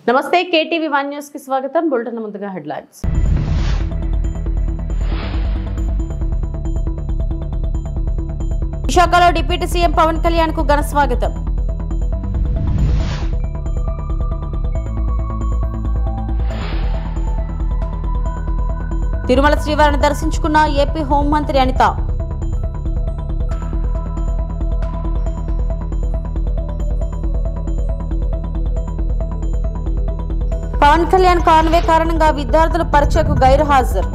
నమస్తే KTV 1 news కి స్వాగతం. బులెటిన్ ముందుగా హెడ్లైన్స్. విశాఖలో డిప్యూటీ సీఎం పవన్ కళ్యాణ్ కు ఘన స్వాగతం. తిరుమల శ్రీవారిని దర్శించుకున్న ఏపీ హోంమంత్రి అనిత. పవన్ కళ్యాణ్ కాన్వే కారణంగా విద్యార్థులు పరీక్షకు గైర్హాజరు.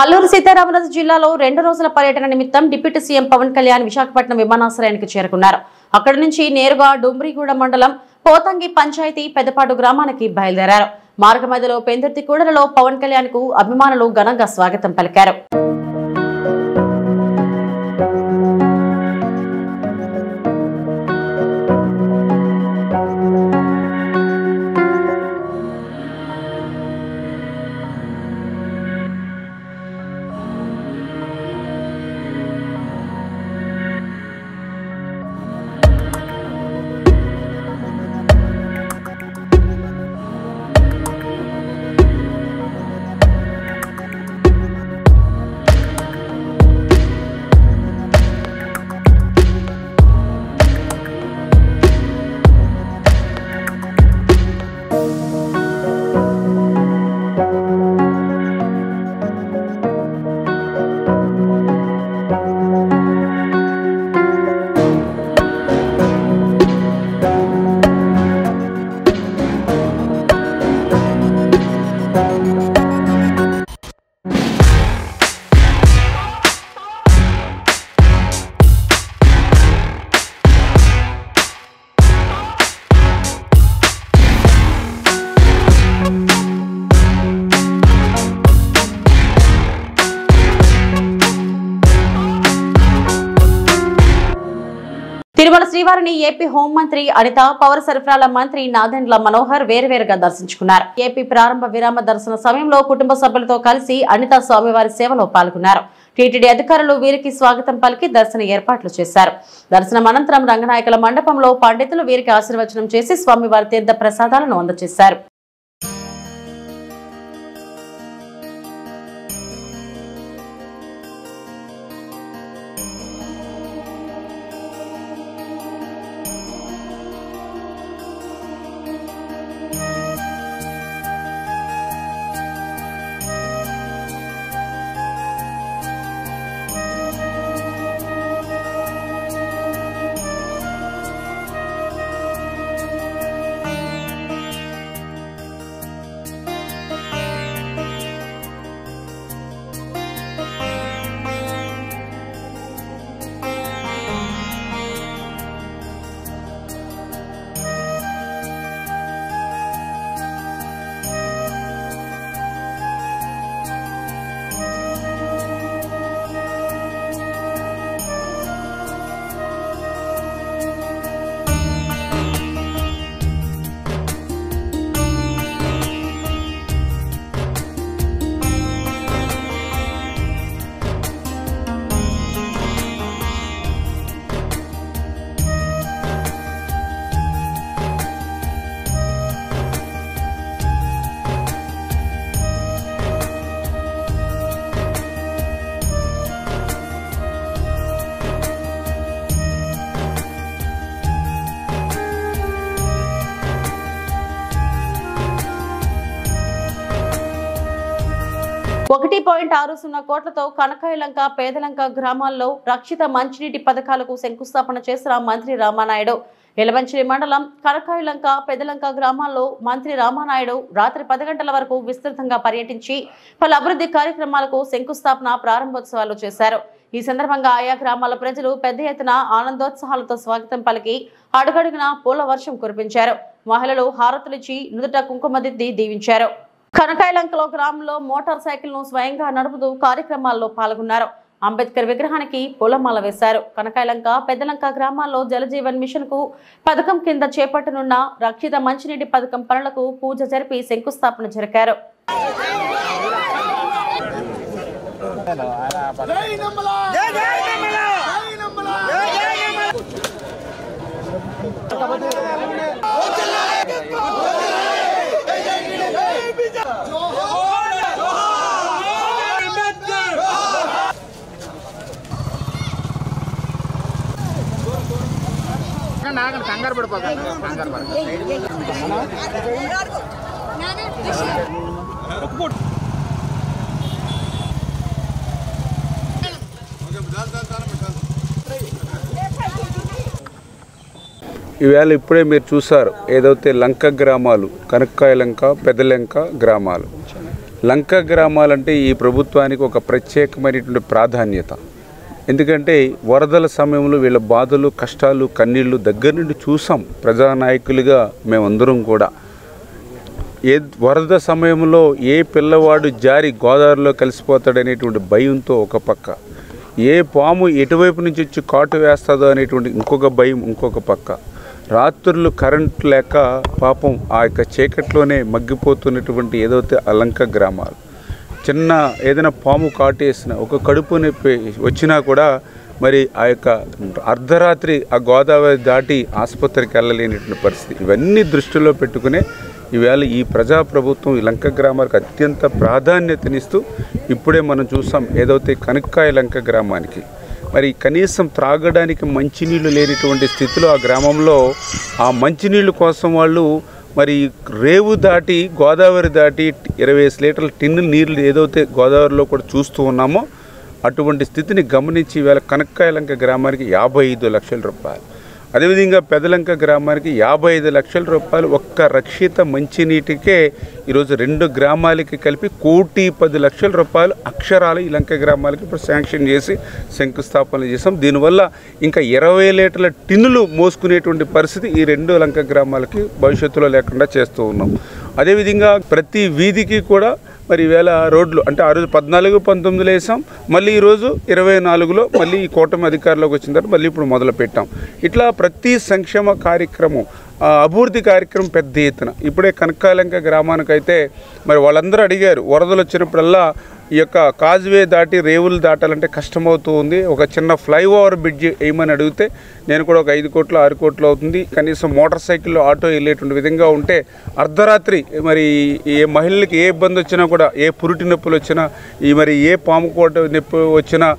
అల్లూరు సీతారామరాజు జిల్లాలో 2 రోజుల పర్యటన నిమిత్తం డిప్యూటీ సీఎం పవన్ కళ్యాణ్ విశాఖపట్నం విమానాశ్రయానికి చేరుకున్నారు. అక్కడి నుంచి నేరుగా డుమ్రిగూడ మండలం పోతంగి పంచాయతీ పెద్దపాడు గ్రామానికి బయలుదేరారు. మార్గ మధ్యలో పెందుర్తి కూడలలో పవన్ కళ్యాణ్ కు అభిమానులు ఘనంగా స్వాగతం పలికారు. తిరుమల శ్రీవారిని ఏపీ హోంమంత్రి అనిత, పౌర సరఫరాల మంత్రి నాదెండ్ల మనోహర్ వేరువేరుగా దర్శించుకున్నారు. ఏపీ ప్రారంభ విరామ దర్శన సమయంలో కుటుంబ సభ్యులతో కలిసి అనిత స్వామివారి సేవలో పాల్గొన్నారు. టీటీడీ అధికారులు వీరికి స్వాగతం పలికి దర్శన ఏర్పాట్లు చేశారు. దర్శనం అనంతరం రంగనాయకుల మండపంలో పండితులు వీరికి ఆశీర్వచనం చేసి స్వామివారి తీర్థ ప్రసాదాలను అందజేశారు. $1.60 కోట్లతో కనకాయలంక, పేదలంక గ్రామాల్లో రక్షిత మంచినీటి పథకాలకు శంకుస్థాపన చేసిన మంత్రి రామానాయుడు. ఎలమంచిలి మండలం కనకాయలంక, పెదలంక గ్రామాల్లో మంత్రి రామానాయుడు రాత్రి 10 గంటల వరకు విస్తృతంగా పర్యటించి పలు అభివృద్ధి కార్యక్రమాలకు శంకుస్థాపన, ప్రారంభోత్సవాలు చేశారు. ఈ సందర్భంగా ఆయా గ్రామాల ప్రజలు పెద్ద ఎత్తున ఆనందోత్సాహాలతో స్వాగతం పలికి అడుగడుగున పూల వర్షం కురిపించారు. మహిళలు హారతులిచ్చి నుదుట కుంకుమదిద్ది దీవించారు. కనకాయలంకలో గ్రామంలో మోటార్ సైకిల్ ను స్వయంగా నడుపుతూ కార్యక్రమాల్లో పాల్గొన్నారు. అంబేద్కర్ విగ్రహానికి పూలమాల వేశారు. కనకాయలంక, పెద్దలంక గ్రామాల్లో జలజీవన్ మిషన్ కు పథకం కింద చేపట్టనున్న రక్షిత మంచినీటి పథకం పనులకు పూజ జరిపి శంకుస్థాపన జరిపారు. జై నమ్మల జై నమ్మల జై నమ్మల జై నమ్మల కంగారు పడిపోకండి. ఈవేళ ఇప్పుడే మీరు చూసారు ఏదైతే లంక గ్రామాలు, కనక్కాయ లంక, పెదలంక గ్రామాలు. లంక గ్రామాలంటే ఈ ప్రభుత్వానికి ఒక ప్రత్యేకమైనటువంటి ప్రాధాన్యత. ఎందుకంటే వరదల సమయంలో వీళ్ళ బాధలు, కష్టాలు, కన్నీళ్లు దగ్గర నుండి చూసాం. ప్రజానాయకులుగా మేమందరం కూడా ఏ వరద సమయంలో ఏ పిల్లవాడు జారి గోదావరిలో కలిసిపోతాడనేటువంటి భయంతో ఒక పక్క, ఏ పాము ఎటువైపు నుంచి వచ్చి కాటు వేస్తుందో అనేటువంటి ఇంకొక భయం ఇంకొక పక్క, రాత్రులు కరెంట్ లేక పాపం ఆ యొక్క చీకట్లోనే మగ్గిపోతున్నటువంటి ఏదైతే అలంక గ్రామాలు. చిన్న ఏదైనా పాము కాటేసిన ఒక కడుపు నొప్పి వచ్చినా కూడా మరి ఆ యొక్క అర్ధరాత్రి ఆ గోదావరి దాటి ఆసుపత్రికి వెళ్ళలేనటువంటి పరిస్థితి. ఇవన్నీ దృష్టిలో పెట్టుకునే ఈవేళ ఈ ప్రజాప్రభుత్వం ఈ లంక గ్రామానికి అత్యంత ప్రాధాన్యతనిస్తూ ఇప్పుడే మనం చూసాం ఏదైతే కనక్కాయ లంక గ్రామానికి మరి కనీసం త్రాగడానికి మంచినీళ్ళు లేనిటువంటి స్థితిలో ఆ గ్రామంలో ఆ మంచినీళ్ళు కోసం వాళ్ళు మరి రేవు దాటి గోదావరి దాటి 25 లీటర్ల టిన్ను నీళ్ళు ఏదైతే గోదావరిలో కూడా చూస్తూ ఉన్నామో అటువంటి స్థితిని గమనించి ఈవేళ కనక్కాయ లంక గ్రామానికి 55 లక్షల రూపాయలు, అదేవిధంగా పెదలంక గ్రామానికి 55 లక్షల రూపాయలు ఒక్క రక్షిత మంచినీటికే ఈరోజు 2 గ్రామాలకి కలిపి 1,10,00,000 రూపాయలు అక్షరాలు ఈ లంక గ్రామాలకి ఇప్పుడు శాంక్షన్ చేసి శంకుస్థాపన చేసాం. దీనివల్ల ఇంకా 20 లీటర్ల టిన్నులు మోసుకునేటువంటి పరిస్థితి ఈ 2 లంక గ్రామాలకి భవిష్యత్తులో లేకుండా చేస్తూ ఉన్నాం. అదేవిధంగా ప్రతి వీధికి కూడా మరి ఈవేళ రోడ్లు అంటే ఆ రోజు 14, 19 వేసాం, మళ్ళీ ఈరోజు 24లో మళ్ళీ ఈ కూటమి అధికారంలోకి వచ్చిన తర్వాత మళ్ళీ ఇప్పుడు మొదలు పెట్టాం. ఇట్లా ప్రతి సంక్షేమ కార్యక్రమం, అభివృద్ధి కార్యక్రమం పెద్ద ఎత్తున ఇప్పుడే కనక్కాయలంక గ్రామానికైతే మరి వాళ్ళందరూ అడిగారు, వరదలు వచ్చినప్పుడల్లా ఈ యొక్క కాజ్వే దాటి రేవులు దాటాలంటే కష్టమవుతూ ఉంది, ఒక చిన్న ఫ్లైఓవర్ బ్రిడ్జ్ వేయమని అడిగితే నేను కూడా ఒక 5 కోట్లు 6 కోట్లు అవుతుంది, కనీసం మోటార్ సైకిల్లో ఆటో వెళ్ళేటువంటి విధంగా ఉంటే అర్ధరాత్రి మరి ఏ మహిళలకి ఏ ఇబ్బంది వచ్చినా కూడా, ఏ పురిటి నొప్పులు వచ్చినా, ఈ మరి ఏ పాము కోట నొప్పి వచ్చినా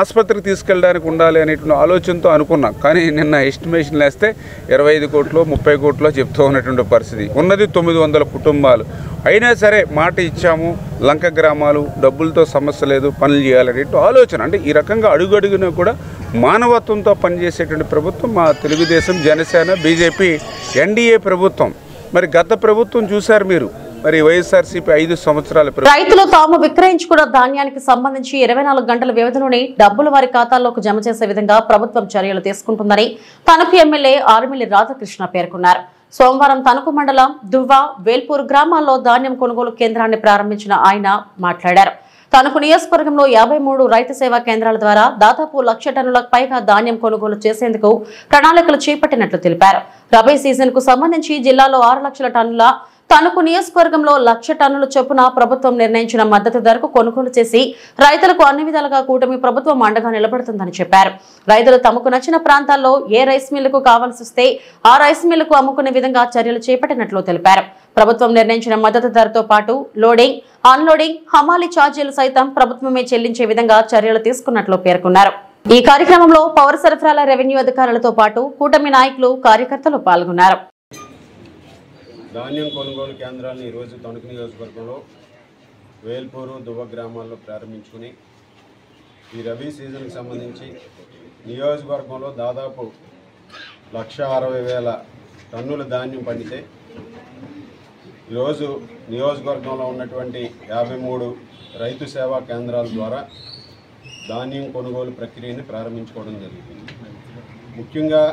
ఆసుపత్రికి తీసుకెళ్ళడానికి ఉండాలి అనేటువంటి ఆలోచనతో అనుకున్నాం. కానీ నిన్న ఎస్టిమేషన్ వేస్తే 25 కోట్లు 30 కోట్లు చెప్తూ ఉన్నటువంటి పరిస్థితి ఉన్నది. 900 కుటుంబాలు అయినా సరే మాట ఇచ్చాము, లంక గ్రామాలు డబ్బులతో సమస్య లేదు, పనులు చేయాలనే ఆలోచన. అంటే ఈ రకంగా అడుగడుగునా కూడా మానవత్వంతో పనిచేసేటువంటి ప్రభుత్వం మా తెలుగుదేశం, జనసేన, బీజేపీ ఎన్డీఏ ప్రభుత్వం. మరి గత ప్రభుత్వం చూశారు మీరు, మరి వైఎస్ఆర్సీపీ 5 సంవత్సరాల రైతులు తాము విక్రయించుకున్న ధాన్యానికి సంబంధించి 24 గంటల వ్యవధిలోనే డబ్బులు వారి ఖాతాల్లోకి జమ చేసే విధంగా ప్రభుత్వం చర్యలు తీసుకుంటుందని తణుకు ఎమ్మెల్యే ఆర్మిల్లి రాధాకృష్ణ పేర్కొన్నారు. సోమవారం తణుకు మండలం దువ్వ, వేల్పూర్ గ్రామాల్లో ధాన్యం కొనుగోలు కేంద్రాన్ని ప్రారంభించిన ఆయన మాట్లాడారు. తణుకు నియోజకవర్గంలో 53 రైతు సేవా కేంద్రాల ద్వారా దాదాపు 1,00,000 టన్నులకు పైగా ధాన్యం కొనుగోలు చేసేందుకు ప్రణాళికలు చేపట్టినట్లు తెలిపారు. రబీ సీజన్ కు సంబంధించి జిల్లాలో 6 లక్షల టన్నుల, తణుకు నియోజకవర్గంలో 1,00,000 టన్నుల చొప్పున ప్రభుత్వం నిర్ణయించిన మద్దతు ధరకు కొనుగోలు చేసి రైతులకు అన్ని విధాలుగా కూటమి ప్రభుత్వం అండగా నిలబడుతుందని చెప్పారు. రైతులు తమకు నచ్చిన ప్రాంతాల్లో ఏ రైస్ మిల్లుకు కావాల్సి వస్తే ఆ రైస్ మిల్లుకు అమ్ముకునే విధంగా చర్యలు చేపట్టినట్లు తెలిపారు. ప్రభుత్వం నిర్ణయించిన మద్దతు ధరతో పాటు లోడింగ్, అన్లోడింగ్, హమాలీ ఛార్జీలు సైతం ప్రభుత్వమే చెల్లించే విధంగా చర్యలు తీసుకున్నట్లు పేర్కొన్నారు. ఈ కార్యక్రమంలో పౌర సరఫరాల, రెవెన్యూ అధికారులతో పాటు కూటమి నాయకులు, కార్యకర్తలు పాల్గొన్నారు. ధాన్యం కొనుగోలు కేంద్రాలను ఈరోజు తణుకు నియోజకవర్గంలో వేల్పూరు, దువ్వ గ్రామాల్లో ప్రారంభించుకుని ఈ రబీ సీజన్కి సంబంధించి నియోజకవర్గంలో దాదాపు 1,60,000 టన్నుల ధాన్యం పండితే ఈరోజు నియోజకవర్గంలో ఉన్నటువంటి 53 రైతు సేవా కేంద్రాల ద్వారా ధాన్యం కొనుగోలు ప్రక్రియని ప్రారంభించుకోవడం జరిగింది. ముఖ్యంగా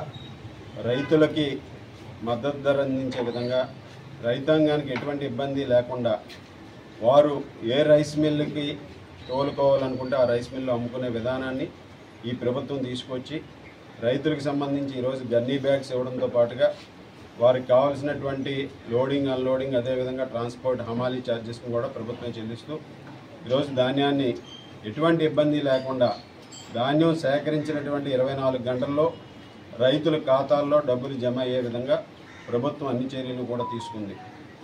రైతులకి మద్దతు ధర అందించే విధంగా, రైతాంగానికి ఎటువంటి ఇబ్బంది లేకుండా వారు ఏ రైస్ మిల్లుకి తోలుకోవాలనుకుంటే ఆ రైస్ మిల్లు అమ్ముకునే విధానాన్ని ఈ ప్రభుత్వం తీసుకొచ్చి రైతులకు సంబంధించి ఈరోజు గన్నీ బ్యాగ్స్ ఇవ్వడంతో పాటుగా వారికి కావాల్సినటువంటి లోడింగ్, అన్లోడింగ్, అదేవిధంగా ట్రాన్స్పోర్ట్, హమాలీ ఛార్జెస్ని కూడా ప్రభుత్వం చెల్లిస్తూ ఈరోజు ధాన్యాన్ని ఎటువంటి ఇబ్బంది లేకుండా ధాన్యం సేకరించినటువంటి 24 గంటల్లో రైతుల ఖాతాల్లో డబ్బులు జమ అయ్యే విధంగా ప్రభుత్వం అన్ని చర్యలు కూడా తీసుకుంది.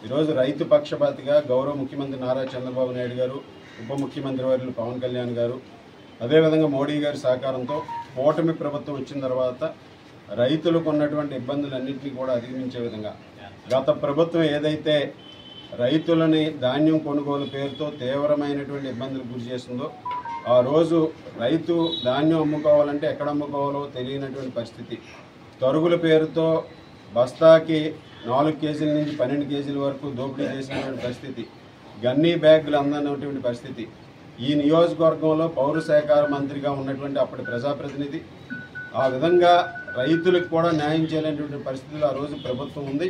ఈరోజు రైతు పక్షపాతిగా గౌరవ ముఖ్యమంత్రి నారా చంద్రబాబు నాయుడు గారు, ఉప ముఖ్యమంత్రి వర్యులు పవన్ కళ్యాణ్ గారు, అదేవిధంగా మోడీ గారి సహకారంతో కూటమి ప్రభుత్వం వచ్చిన తర్వాత రైతులకు ఉన్నటువంటి ఇబ్బందులన్నింటినీ కూడా అధిగమించే విధంగా గత ప్రభుత్వం ఏదైతే రైతులని ధాన్యం కొనుగోలు పేరుతో తీవ్రమైనటువంటి ఇబ్బందులకు గురి చేస్తుందో, ఆ రోజు రైతు ధాన్యం అమ్ముకోవాలంటే ఎక్కడ అమ్ముకోవాలో తెలియనటువంటి పరిస్థితి, తరుగుల పేరుతో బస్తాకి 4 కేజీల నుంచి 12 కేజీల వరకు దోపిడీ చేసినటువంటి పరిస్థితి, గన్నీ బ్యాగులు అందనటువంటి పరిస్థితి. ఈ నియోజకవర్గంలో పౌర శాఖ మంత్రిగా ఉన్నటువంటి అప్పటి ప్రజాప్రతినిధి ఆ విధంగా రైతులకు కూడా న్యాయం చేయలేనటువంటి పరిస్థితులు ఆ రోజు ప్రభుత్వం ఉంది.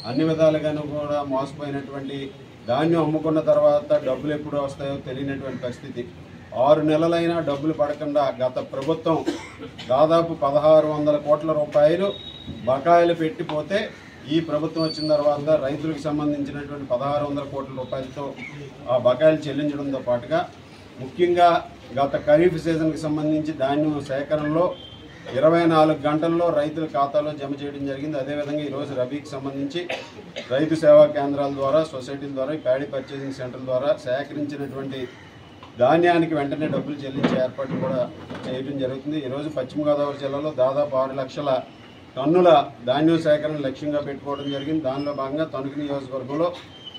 అన్ని విధాలుగాను కూడా మోసపోయినటువంటి, ధాన్యం అమ్ముకున్న తర్వాత డబ్బులు ఎప్పుడు వస్తాయో తెలియనటువంటి పరిస్థితి. 6 నెలలైనా డబ్బులు పడకుండా గత ప్రభుత్వం దాదాపు 1600 కోట్ల రూపాయలు బకాయిలు పెట్టిపోతే, ఈ ప్రభుత్వం వచ్చిన తర్వాత రైతులకు సంబంధించినటువంటి 1600 కోట్ల రూపాయలతో ఆ బకాయిలు చెల్లించడంతో పాటుగా ముఖ్యంగా గత ఖరీఫ్ సీజన్కి సంబంధించి ధాన్యం సేకరణలో 24 గంటల్లో రైతుల ఖాతాలో జమ చేయడం జరిగింది. అదేవిధంగా ఈరోజు రబీకి సంబంధించి రైతు సేవా కేంద్రాల ద్వారా, సొసైటీల ద్వారా, ప్యాడీ పర్చేసింగ్ సెంటర్ ద్వారా సేకరించినటువంటి ధాన్యానికి వెంటనే డబ్బులు చెల్లించే ఏర్పాట్లు కూడా చేయడం జరుగుతుంది. ఈరోజు పశ్చిమ గోదావరి జిల్లాలో దాదాపు 6 లక్షల టన్నుల ధాన్యం సేకరణ లక్ష్యంగా పెట్టుకోవడం జరిగింది. దానిలో భాగంగా తణుకు నియోజకవర్గంలో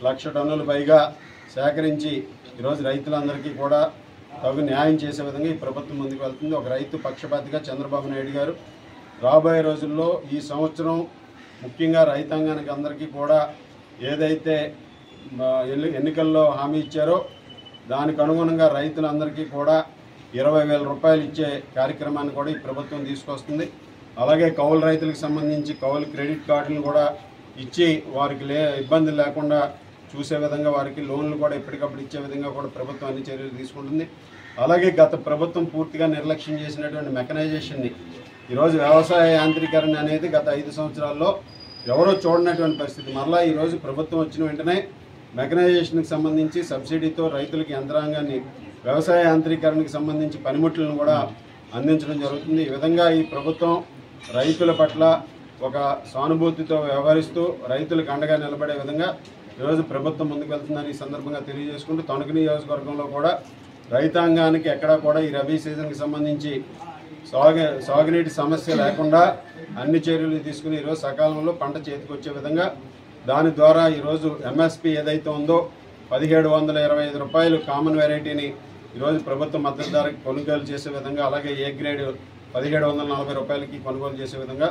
1,00,000 టన్నులు పైగా సేకరించి ఈరోజు రైతులందరికీ కూడా తగు న్యాయం చేసే విధంగా ఈ ప్రభుత్వం ముందుకు వెళ్తుంది. ఒక రైతు పక్షపాతిగా చంద్రబాబు నాయుడు గారు రాబోయే రోజుల్లో ఈ సంవత్సరం ముఖ్యంగా రైతాంగానికి అందరికీ కూడా ఏదైతే ఎన్నికల్లో హామీ ఇచ్చారో దానికి అనుగుణంగా రైతులందరికీ కూడా 20,000 రూపాయలు ఇచ్చే కార్యక్రమాన్ని కూడా ఈ ప్రభుత్వం తీసుకొస్తుంది. అలాగే కౌలు రైతులకు సంబంధించి కౌలు క్రెడిట్ కార్డులను కూడా ఇచ్చి వారికి ఇబ్బందులు లేకుండా చూసే విధంగా, వారికి లోన్లు కూడా ఎప్పటికప్పుడు ఇచ్చే విధంగా కూడా ప్రభుత్వం అన్ని చర్యలు తీసుకుంటుంది. అలాగే గత ప్రభుత్వం పూర్తిగా నిర్లక్ష్యం చేసినటువంటి మెకనైజేషన్ని, ఈరోజు వ్యవసాయ యాంత్రీకరణ అనేది గత 5 సంవత్సరాల్లో ఎవరో చూడనటువంటి పరిస్థితి. మరలా ఈరోజు ప్రభుత్వం వచ్చిన వెంటనే మెకనైజేషన్కి సంబంధించి సబ్సిడీతో రైతులకి యంత్రాంగాన్ని, వ్యవసాయ యాంత్రీకరణకి సంబంధించి పనిముట్లను కూడా అందించడం జరుగుతుంది. ఈ విధంగా ఈ ప్రభుత్వం రైతుల పట్ల ఒక సానుభూతితో వ్యవహరిస్తూ రైతులకు అండగా నిలబడే విధంగా ఈరోజు ప్రభుత్వం ముందుకు వెళ్తుందని ఈ సందర్భంగా తెలియజేసుకుంటూ, తణుకు నియోజకవర్గంలో కూడా రైతాంగానికి ఎక్కడా కూడా ఈ రబీ సీజన్కి సంబంధించి సాగునీటి సమస్య లేకుండా అన్ని చర్యలు తీసుకుని ఈరోజు సకాలంలో పంట చేతికి వచ్చే విధంగా, దాని ద్వారా ఈరోజు ఎంఎస్పి ఏదైతే ఉందో 1,725 రూపాయలు కామన్ వెరైటీని ఈరోజు ప్రభుత్వ మద్దతు ధరకి కొనుగోలు చేసే విధంగా, అలాగే ఏ గ్రేడ్ 1,740 రూపాయలకి కొనుగోలు చేసే విధంగా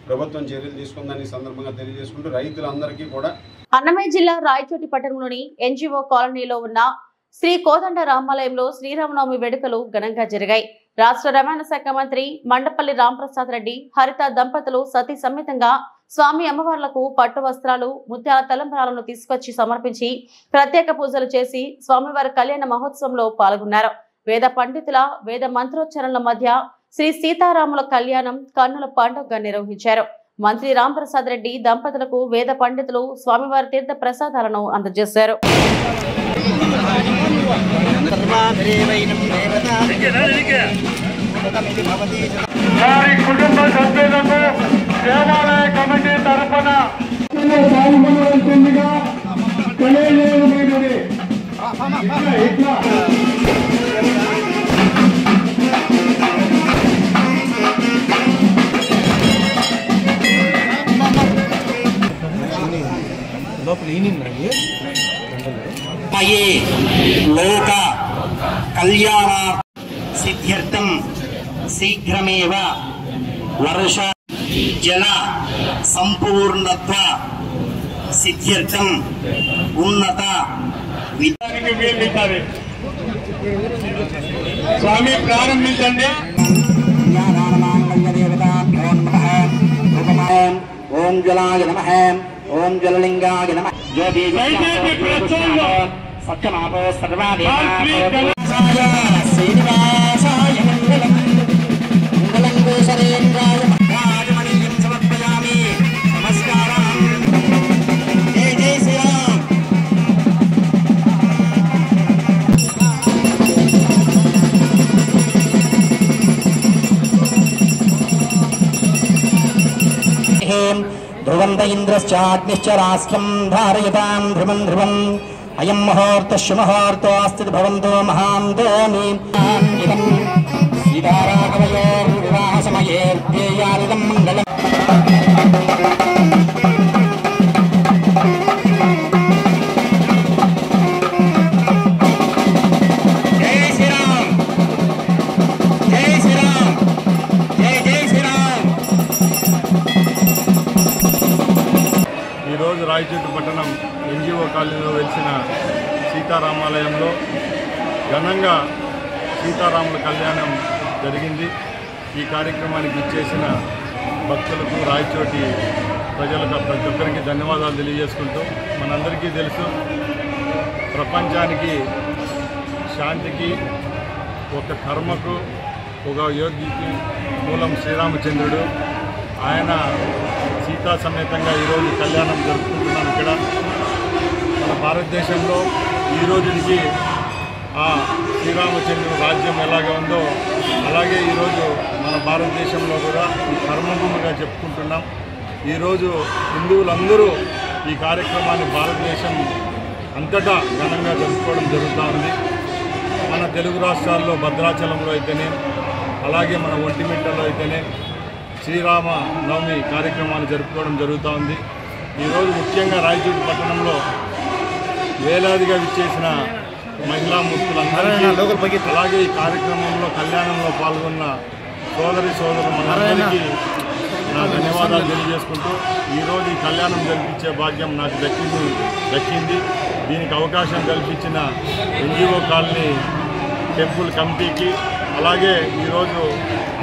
ప్రభుత్వం చర్యలు తీసుకుందని ఈ సందర్భంగా తెలియజేసుకుంటూ రైతులందరికీ కూడా. అన్నమయ్య జిల్లా రాయచోటి పట్టణంలోని ఎన్జిఓ కాలనీలో ఉన్న శ్రీ కోదండ రామాలయంలో శ్రీరామనవమి వేడుకలు ఘనంగా జరిగాయి. రాష్ట్ర రవాణా శాఖ మంత్రి మండపల్లి రాంప్రసాద్ రెడ్డి, హరిత దంపతులు సతీ సమేతంగా స్వామి అమ్మవార్లకు పట్టు వస్త్రాలు, ముత్యాల తలంబరాలను తీసుకొచ్చి సమర్పించి ప్రత్యేక పూజలు చేసి స్వామివారి కళ్యాణ మహోత్సవంలో పాల్గొన్నారు. వేద పండితుల వేద మంత్రోచ్చరణల మధ్య శ్రీ సీతారాముల కళ్యాణం కన్నుల పండుగగా నిర్వహించారు. మంత్రి రాంప్రసాద్ రెడ్డి దంపతులకు వేద పండితులు స్వామివారి తీర్థ ప్రసాదాలను అందజేశారు. కుటుంబ సభ్యులకు దేవాలయ కమిటీ తరఫున లోక కళ్యాణ సిద్ధ్యర్థం శీఘ్రమేవ వర్ష జల సంపూర్ణత్వ సిద్ధ్యర్థం ఉన్నత స్వామి ప్రారంభించండి. ఓం జలాయ నమః, ఓం జలలింగాయ నమః. సత్యమాపో సర్వాదేవాయ శ్రీనివాసాయ మంగళం మంగళం గోసరేంద్రాయ రాజమణీయం సమర్పయామి. నమస్కారం. జై జై శ్రీరామ్. ధ్రువంత ఇంద్రశ్చాగ్నిశ్చ రాష్ట్రం ధారయతాం ధ్రువం ధ్రువం. అయం ముహూర్తః శుభముహూర్తోऽస్తి భవంతో మహాంతోమి. ఇదం సీతారామయోర్వివాహ సమయే ధ్యేయానిదం మంగళం. ఈరోజు రాయచోటి పట్టణం ఎన్జిఓ కాలనీలో వెలిసిన సీతారామాలయంలో ఘనంగా సీతారాముల కళ్యాణం జరిగింది. ఈ కార్యక్రమానికి ఇచ్చేసిన భక్తులకు, రాయచోటి ప్రజలకు ప్రతి ఒక్కరికి ధన్యవాదాలు తెలియజేసుకుంటూ, మనందరికీ తెలుసు ప్రపంచానికి శాంతికి, ఒక కర్మకు, ఒక యోగికి మూలం శ్రీరామచంద్రుడు. ఆయన సీతా సమేతంగా ఈరోజు కళ్యాణం జరుపుకుంటున్నాం. ఇక్కడ మన భారతదేశంలో ఈ రోజుకి ఆ శ్రీరామచంద్రుడు రాజ్యం ఎలాగ ఉందో అలాగే ఈరోజు మన భారతదేశంలో కూడా ఈ కర్మభూమిగా చెప్పుకుంటున్నాం. ఈరోజు హిందువులందరూ ఈ కార్యక్రమాన్ని భారతదేశం అంతటా ఘనంగా జరుపుకోవడం జరుగుతూ ఉంది. మన తెలుగు రాష్ట్రాల్లో భద్రాచలంలో అయితేనే, అలాగే మన ఒంటిమిట్టలో అయితేనే శ్రీరామ నవమి కార్యక్రమాలు జరుపుకోవడం జరుగుతూ ఉంది. ఈరోజు ముఖ్యంగా రాయచోటి పట్టణంలో వేలాదిగా విచ్చేసిన మహిళా మూర్తులందరికీ, అలాగే ఈ కార్యక్రమంలో కళ్యాణంలో పాల్గొన్న సోదరులందరికీ నా ధన్యవాదాలు తెలియజేసుకుంటూ, ఈరోజు ఈ కళ్యాణం జరిపించే భాగ్యం నాకు దక్కింది. దీనికి అవకాశం కల్పించిన ఎన్జిఓ కాలనీ టెంపుల్ కమిటీకి, అలాగే ఈరోజు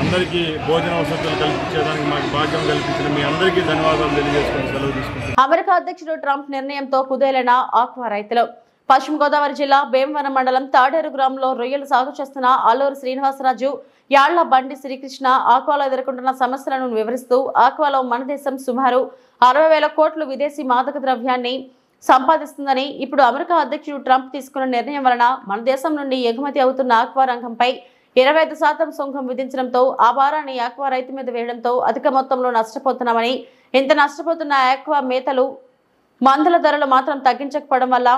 అందరికీ భోజన వసతులు కల్పించేదానికి మాకు భాగ్యం కల్పించిన మీ అందరికీ ధన్యవాదాలు తెలియజేసుకుని సెలవు తీసుకుంటున్నాను. అమెరికా అధ్యక్షుడు ట్రంప్ నిర్ణయంతో కుదేలైన ఆక్వా రైతులు. పశ్చిమ గోదావరి జిల్లా భీమవరం మండలం తాడేరు గ్రామంలో రొయ్యలు సాగు చేస్తున్న అల్లూరి శ్రీనివాసరాజు, యాళ్ల బండి శ్రీకృష్ణ ఆక్వాలో ఎదుర్కొంటున్న సమస్యలను వివరిస్తూ, ఆక్వాలో మన దేశం సుమారు 60,000 కోట్లు విదేశీ మాదక ద్రవ్యాన్ని సంపాదిస్తుందని, ఇప్పుడు అమెరికా అధ్యక్షుడు ట్రంప్ తీసుకున్న నిర్ణయం వలన మన దేశం నుండి ఎగుమతి అవుతున్న ఆక్వా రంగంపై 25% సుంకం విధించడంతో ఆ భారాన్ని ఆక్వా రైతు మీద వేయడంతో అధిక మొత్తంలో నష్టపోతున్నామని, ఇంత నష్టపోతున్న ఆక్వా మేతలు మందుల ధరలు మాత్రం తగ్గించకపోవడం వల్ల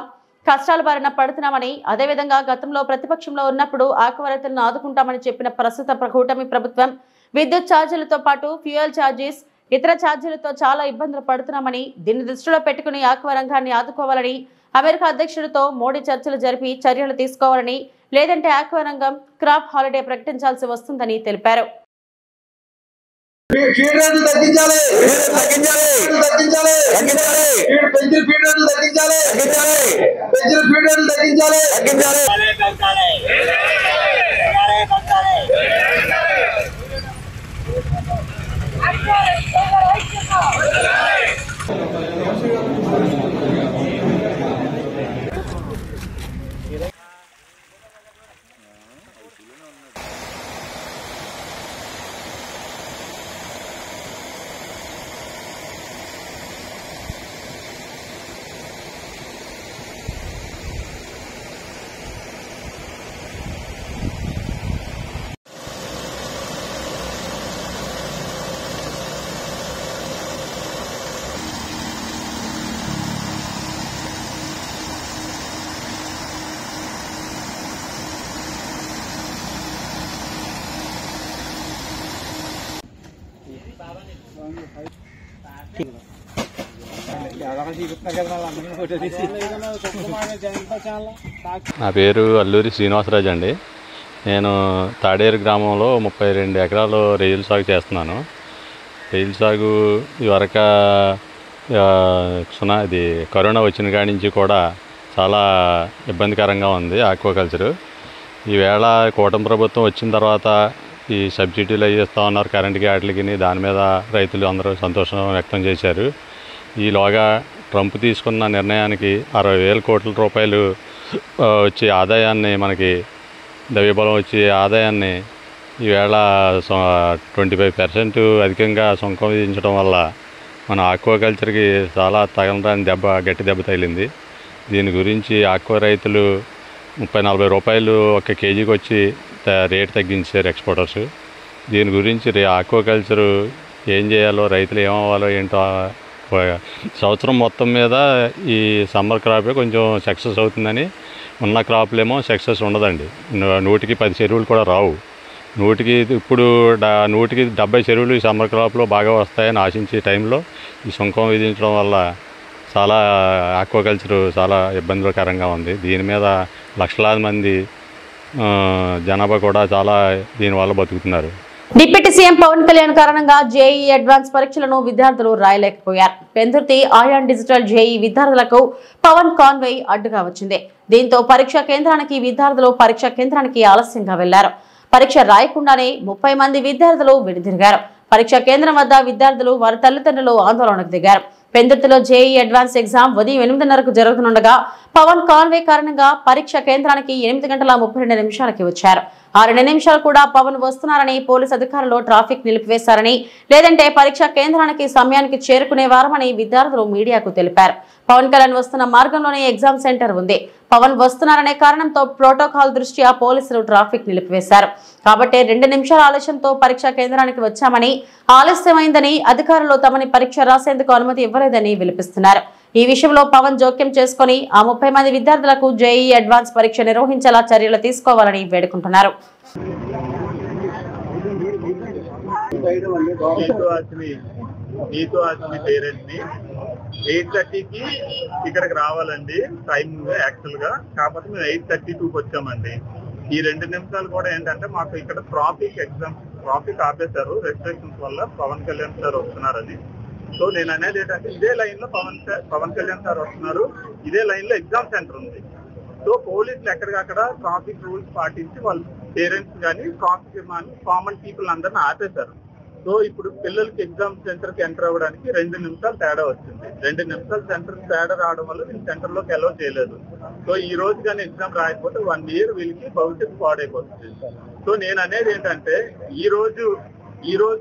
కష్టాల బారిన పడుతున్నామని, అదేవిధంగా గతంలో ప్రతిపక్షంలో ఉన్నప్పుడు ఆక్వా రైతులను ఆదుకుంటామని చెప్పిన ప్రస్తుత కూటమి ప్రభుత్వం విద్యుత్ ఛార్జీలతో పాటు ఫ్యూయల్ ఛార్జెస్, ఇతర ఛార్జీలతో చాలా ఇబ్బందులు పడుతున్నామని, దీన్ని దృష్టిలో పెట్టుకుని ఆక్వా రంగాన్ని ఆదుకోవాలని అమెరికా అధ్యక్షుడితో మోడీ చర్చలు జరిపి చర్యలు తీసుకోవాలని, లేదంటే ఆక్వా రంగం క్రాప్ హాలిడే ప్రకటించాల్సి వస్తుందని తెలిపారు. నా పేరు అల్లూరి శ్రీనివాసరాజు అండి. నేను తాడేరు గ్రామంలో 32 ఎకరాలు రొయ్యల సాగు చేస్తున్నాను. రొయ్యల సాగు ఇవరక ఇది కరోనా వచ్చిన కాడి నుంచి కూడా చాలా ఇబ్బందికరంగా ఉంది ఆక్వాకల్చరు. ఈవేళ కూటమి ప్రభుత్వం వచ్చిన తర్వాత ఈ సబ్సిడీలు అవి ఇస్తూ ఉన్నారు కరెంటుకి వాటికి, దాని మీద రైతులు అందరూ సంతోషం వ్యక్తం చేశారు. ఈలోగా ట్రంప్ తీసుకున్న నిర్ణయానికి 60,000 కోట్ల రూపాయలు వచ్చే ఆదాయాన్ని, మనకి ద్రవ్యబలం వచ్చే ఆదాయాన్ని ఈవేళ 25% అధికంగా సుంకం విధించడం వల్ల మన ఆక్వాకల్చర్కి చాలా తగలరాని గట్టి దెబ్బ తగిలింది. దీని గురించి ఆక్వా రైతులు 30-40 రూపాయలు ఒక కేజీకి వచ్చి రేటు తగ్గించారు ఎక్స్పోర్టర్స్. దీని గురించి ఆక్వాకల్చరు ఏం చేయాలో, రైతులు ఏమవ్వాలో ఏంటో, సంవత్సరం మొత్తం మీద ఈ సమ్మర్ క్రాపే కొంచెం సక్సెస్ అవుతుందని, ఉన్న క్రాప్లేమో సక్సెస్ ఉండదండి. 100కి 10 చెరువులు కూడా రావు. 100కి 70 చెరువులు ఈ సమ్మర్ క్రాప్లో బాగా వస్తాయని ఆశించే టైంలో ఈ సుంకం విధించడం వల్ల చాలా ఆక్వాకల్చరు చాలా ఇబ్బందికరంగా ఉంది. దీని మీద లక్షలాది మంది జనాభా కూడా చాలా దీనివల్ల బతుకుతున్నారు. డిప్యూటీ సీఎం పవన్ కళ్యాణ్ కారణంగా జేఈ అడ్వాన్స్ పరీక్షలను విద్యార్థులు రాయలేకపోయారు. పెందుర్తి ఆయాన్ డిజిటల్ జేఈ విద్యార్థులకు పవన్ కాన్వేయ్ అడ్డుగా వచ్చింది. దీంతో పరీక్షా కేంద్రానికి విద్యార్థులు పరీక్షా కేంద్రానికి ఆలస్యంగా వెళ్లారు. పరీక్ష రాయకుండానే 30 మంది విద్యార్థులు వెనుదిరిగారు. పరీక్షా కేంద్రం వద్ద విద్యార్థులు వారి తల్లిదండ్రులు ఆందోళనకు దిగారు. పెందుర్తిలో జేఈ అడ్వాన్స్ ఎగ్జామ్ ఉదయం 8:30కు జరుగుతుండగా పవన్ కాన్వే కారణంగా పరీక్ష కేంద్రానికి 8:32 వచ్చారు. 2 నిమిషాలు కూడా పవన్ వస్తున్నారని పోలీసు అధికారులు ట్రాఫిక్ నిలిపివేశారని, లేదంటే పరీక్షా కేంద్రానికి సమయానికి చేరుకునేవారమని విద్యార్థులు మీడియాకు తెలిపారు. పవన్ కళ్యాణ్ వస్తున్న మార్గంలోనే ఎగ్జామ్ సెంటర్ ఉంది. పవన్ వస్తున్నారనే కారణంతో ప్రోటోకాల్ దృష్ట్యా పోలీసులు ట్రాఫిక్ నిలిపివేశారు. కాబట్టి 2 నిమిషాల ఆలస్యంతో పరీక్షా కేంద్రానికి వచ్చామని, ఆలస్యమైందని, అధికారులు తమని పరీక్ష రాసేందుకు అనుమతి ఇవ్వలేదని విలపిస్తున్నారు. ఈ విషయంలో పవన్ జోక్యం చేసుకుని ఆ 30 మంది విద్యార్థులకు జేఈ అడ్వాన్స్ పరీక్ష నిర్వహించేలా చర్యలు తీసుకోవాలని వేడుకుంటున్నారు. నీతో మీ పేరెంట్స్ ని 8:30కి ఇక్కడికి రావాలండి టైం యాక్చువల్ గా. కాకపోతే మేము 8:32కి వచ్చామండి. ఈ 2 నిమిషాలు కూడా ఏంటంటే మాకు ఇక్కడ ట్రాఫిక్ ఆపేశారు రెస్ట్రిక్షన్స్ వల్ల. పవన్ కళ్యాణ్ సార్ వస్తున్నారని. సో నేను అనేది ఏంటంటే ఇదే లైన్ లో పవన్ కళ్యాణ్ సార్ వస్తున్నారు, ఇదే లైన్ లో ఎగ్జామ్ సెంటర్ ఉంది. సో పోలీసులు ఎక్కడికక్కడ ట్రాఫిక్ రూల్స్ పాటించి వాళ్ళ పేరెంట్స్ కానీ ట్రాఫిక్ కామన్ పీపుల్ అందరిని ఆపేశారు. సో ఇప్పుడు పిల్లలకి ఎగ్జామ్ సెంటర్ కి ఎంటర్ అవ్వడానికి 2 నిమిషాలు తేడా వచ్చింది. 2 నిమిషాలు సెంటర్ తేడా రావడం వల్ల వీళ్ళు సెంటర్ లోకి అలౌ చేయలేదు. సో ఈ రోజు కానీ ఎగ్జామ్ రాయకపోతే 1 year వీళ్ళకి భవిష్యత్తు పాడైపోతుంది. సో నేను అనేది ఏంటంటే ఈ రోజు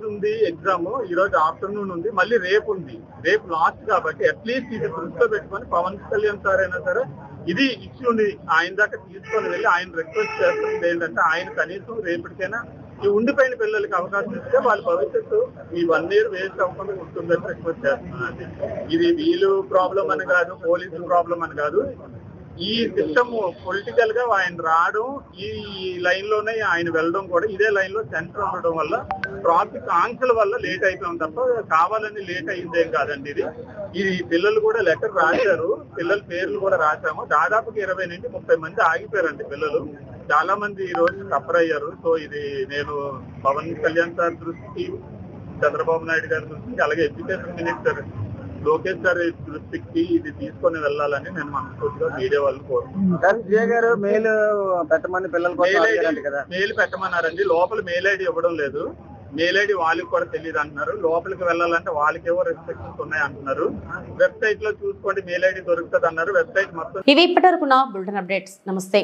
ఉంది ఎగ్జామ్, ఈ రోజు ఆఫ్టర్నూన్ ఉంది, మళ్ళీ రేపు ఉంది. రేపు లాస్ట్ కాబట్టి అట్లీస్ట్ ఇది దృష్టిలో పెట్టుకొని పవన్ కళ్యాణ్ సార్ అయినా సరే ఇది ఇష్యూని ఆయన దాకా తీసుకొని వెళ్ళి ఆయన రిక్వెస్ట్ చేస్తుంది ఏంటంటే ఆయన కనీసం రేపటికైనా ఈ ఉండిపోయిన పిల్లలకి అవకాశం ఇస్తే వాళ్ళ భవిష్యత్తు ఈ 1 year వేస్ట్ అవ్వకుండా ఉంటుందని రిక్వెస్ట్ చేస్తున్నాను. ఇది వీళ్ళు ప్రాబ్లం అని కాదు, పోలీసు ప్రాబ్లం అని కాదు. ఈ సిస్టమ్ పొలిటికల్ గా ఆయన రావడం, ఈ లైన్ లోనే ఆయన వెళ్ళడం కూడా ఇదే లైన్ లో సెంటర్ ఉండడం వల్ల ట్రాఫిక్ ఆంక్షల వల్ల లేట్ అయిపోయాం తప్ప కావాలని లేట్ అయిందేం కాదండి. ఇది పిల్లలు కూడా లెటర్ రాశారు, పిల్లల పేర్లు కూడా రాశాము. దాదాపుగా 20 నుండి 30 మంది ఆగిపోయారండి పిల్లలు. చాలా మంది ఈ రోజు సఫర్ అయ్యారు. సో ఇది నేను పవన్ కళ్యాణ్ సార్ దృష్టికి, చంద్రబాబు నాయుడు గారి దృష్టికి, అలాగే ఎడ్యుకేషన్ మినిస్టర్ లోకేష్ గారి దృష్టికి ఇది తీసుకొని వెళ్ళాలని నేను మనస్ఫూర్తిగా మీడియా వాళ్ళు కోరుకుంటున్నాను. మెయిల్ పెట్టమన్నారండి. లోపల మెయిల్ ఐడి ఇవ్వడం లేదు. మెయిల్ ఐడి వాళ్ళకి కూడా తెలియదు అంటున్నారు. లోపలికి వెళ్ళాలంటే వాళ్ళకేవో రెస్ట్రిక్షన్స్ ఉన్నాయి అంటున్నారు. వెబ్సైట్ లో చూసుకోండి మెయిల్ ఐడి దొరుకుతుంది అన్నారు. వెబ్సైట్ మొత్తం. ఇవి ఇప్పటివరకున్న బులెటిన్ అప్డేట్స్. నమస్తే.